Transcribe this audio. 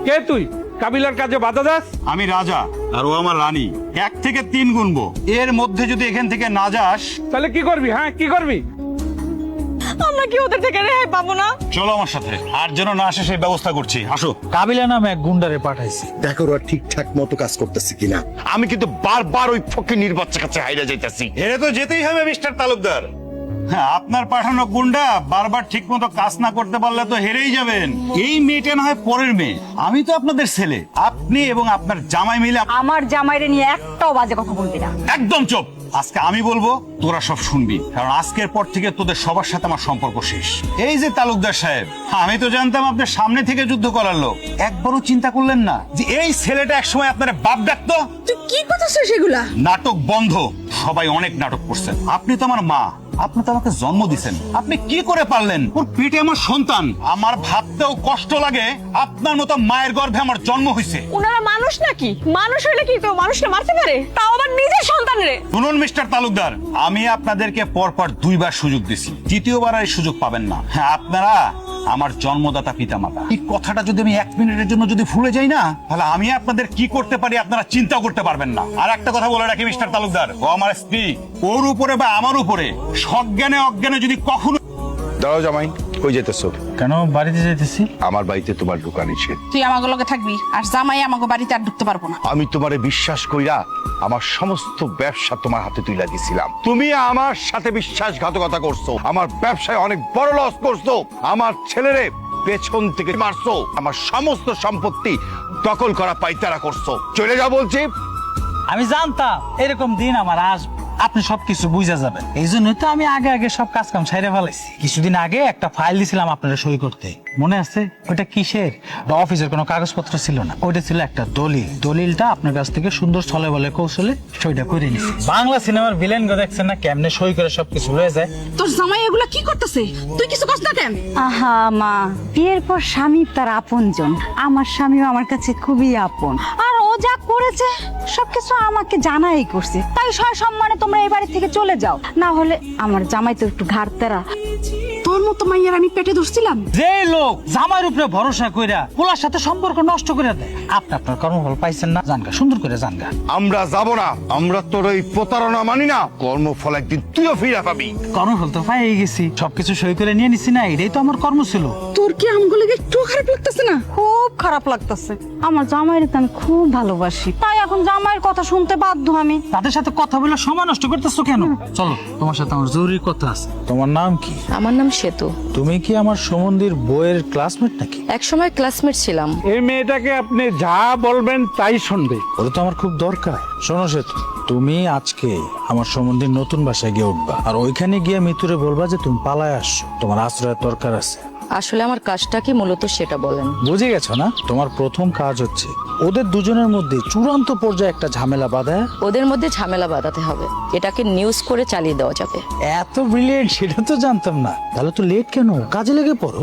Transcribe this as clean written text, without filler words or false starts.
কে তুই কাবিলার কাজে বাধা দাস? আমি রাজা আর ও আমার রানী। 1 থেকে 3 গুনবো, এর মধ্যে যদি এখান থেকে না যাস তাহলে কি করবি? হ্যাঁ কি করবি? আমরা কি ওদের থেকে রেহাই পাবো না? চলো আমার সাথে, আর যেন না আসে সেই ব্যবস্থা করছি। আসো। কাবিলা নামে এক গুন্ডারে পাঠাইছি। দেখো ওরা ঠিকঠাক মতো কাজ করতেছে কিনা। আমি কিন্তু বারবার ওই ফকিনীর বাচ্চা কাছে হাইরা যাইতাছি। হেরে তো যেতেই হবে মিস্টার তালুকদার। হ্যাঁ, আপনার পাঠানো গুন্ডা বারবার ঠিক মতো কাজ না করতে পারলে তো হেরেই যাবেন। এই মেয়েটা না হয় পরের মেয়ে, আমি তো আপনাদের ছেলে। আপনি এবং আপনার জামাই মিলে আমার জামাইরে নিয়ে একটাও বাজে কথা বলবি না। একদম চুপ। আজকে আমি বলবো, তোরা সব শুনবি, কারণ আজকের পর থেকে তোদের সবার সাথে আমার সম্পর্ক শেষ। এই যে তালুকদার সাহেব, আমি তো জানতাম আপনার সামনে থেকে যুদ্ধ করার লোক। একবারও চিন্তা করলেন না যে এই ছেলেটা একসময় আপনার বাপ ডাকতো? তুই কি করতেছিস সেগুলা? নাটক বন্ধ। সবাই অনেক নাটক করছেন। আপনি তো আমার মা, আপনি তো আমাকে জন্ম দিছেন। আপনি কি করে পারলেন? ওর পেটে আমার সন্তান। আমার ভাবতেও কষ্ট লাগে আপনার মতো মায়ের গর্ভে আমার জন্ম হয়েছে। ওনারা মানুষ নাকি? মানুষ হলে কি তো মানুষকে মারতে পারে? তাও আবার নিজের সন্তান রে। শুনুন মিস্টার তালুকদার, আমি আপনাদেরকে পরপর 2 বার সুযোগ দিছি, তৃতীয়বার আর এই সুযোগ পাবেন না। হ্যাঁ, আপনারা আমার জন্মদাতা পিতামাতা। এই কথাটা যদি আমি 1 মিনিটের জন্য যদি ভুলে যাই না, তাহলে আমি আপনাদের কি করতে পারি আপনারা চিন্তাও করতে পারবেন না। আর একটা কথা বলে রাখি মিস্টার তালুকদার, ও আমার স্ত্রী। ওর উপরে বা আমার উপরে সজ্ঞানে অজ্ঞানে যদি কখনো... দাঁড়াও জামাই, কই যেতেছো? কেন বাড়িতে যাইতেছি? আমার বাড়িতে তোমার ঢোকা নিষেধ। তুই আমাকে লগে থাকবি, আর জামাই আমাকে বাড়িতে আর ঢুকতে পারবো না। আমি তোমারে বিশ্বাস কইরা আমার সমস্ত ব্যবসা তোমার হাতে তুইলা দিছিলাম। তুমি আমার সাথে বিশ্বাসঘাতকতা করছো, আমার ব্যবসায় অনেক বড় লস করছো, আমার ছেলেরে পেছন থেকে মারছো, আমার সমস্ত সম্পত্তি দখল করা পাইতারা করছো। চলে যাও বলছি। আমি জানতাম এরকম দিন আমার আসবে, আপনি সবকিছু বুঝা যাবেন। এই জন্যই তো আমি আগে আগে সব কাজ কাম সাইরে ফেলাইছি। কিছুদিন আগে একটা ফাইল দিছিলাম আপনারা সই করতে, মনে আছে? ওইটা কিসের? অফিসের কোনো কাগজপত্র ছিল না, ওইটা ছিল একটা দলিল। দলিলটা আপনার কাছ থেকে সুন্দর ছলে বলে কৌশলে সইটা করে নিছি। বাংলা সিনেমার ভিলেন গো দেখছেন না, কেমনে সই করে সবকিছু হয়ে যায়। তোর জামাই এগুলা কি করতেছে? তুই কিছু কষ্ট না কেন? আহা মা, বিয়ের পর স্বামী তার আপনজন। আমার স্বামীও আমার কাছে খুবই আপন। আর ও যা করেছে সবকিছু আমাকে জানাই করছে। তাই সম্মানে তোমরা এই বাড়ি থেকে চলে যাও, না হলে আমার জামাই তো একটু ঘাড়তেরা। তোর মতো মাইয়ার আমি পেটে ধরছিলাম? যে লোক জামাইয়ের উপরে ভরসা কইরা পোলার সাথে সম্পর্ক নষ্ট করে দেয়, আপনি আপনার কর্মফল পাইছেন না। জানগা, সুন্দর করে জানগা। আমরা যাব না, আমরা তোর এই প্রতারণা মানি না। কর্মফল একদিন তুইও ফিরে পাবি। কর্মফল তো পাই গেছি, সবকিছু সই করে নিয়ে নিছি না, এটাই তো আমার কর্ম ছিল। তোর কি আমগুলো একটু খারাপ লাগতেছে না? খুব খারাপ লাগতেছে। আমার জামাইয়ের তো আমি খুব ভালোবাসি, তাই এখন জামাইয়ের কথা শুনতে বাধ্য আমি। তাদের সাথে কথা বলে সময় নষ্ট করতেছো কেন? চলো, তোমার সাথে আমার জরুরি কথা আছে। তোমার নাম কি? আমার নাম সেতু। তুমি কি আমার সমন্দির বইয়ের ক্লাসমেট নাকি? একসময় ক্লাসমেট ছিলাম। এই মেয়েটাকে আপনি যা বলবেন তাই শুনবে। ওটা তো আমার খুব দরকার। শোনো সেতু, তুমি আজকে আমার সমন্দির নতুন বাসায় গিয়ে উঠবা, আর ওইখানে গিয়ে মিতুরে বলবা যে তুমি পালায় আসছো, তোমার আশ্রয়ের দরকার আছে। আসলে আমার কাজটা কি মূলত সেটা বলেন। বুঝে গেছো না? তোমার প্রথম কাজ হচ্ছে ওদের দুজনের মধ্যে চূড়ান্ত পর্যায়ে একটা ঝামেলা বাঁধা। ওদের মধ্যে ঝামেলা বাঁধাতে হবে, এটাকে নিউজ করে চালিয়ে দেওয়া যাবে। এত ব্রিলিয়েন্ট সেটা তো জানতাম না। তাহলে তো লেট কেন? কাজে লেগে পড়ো।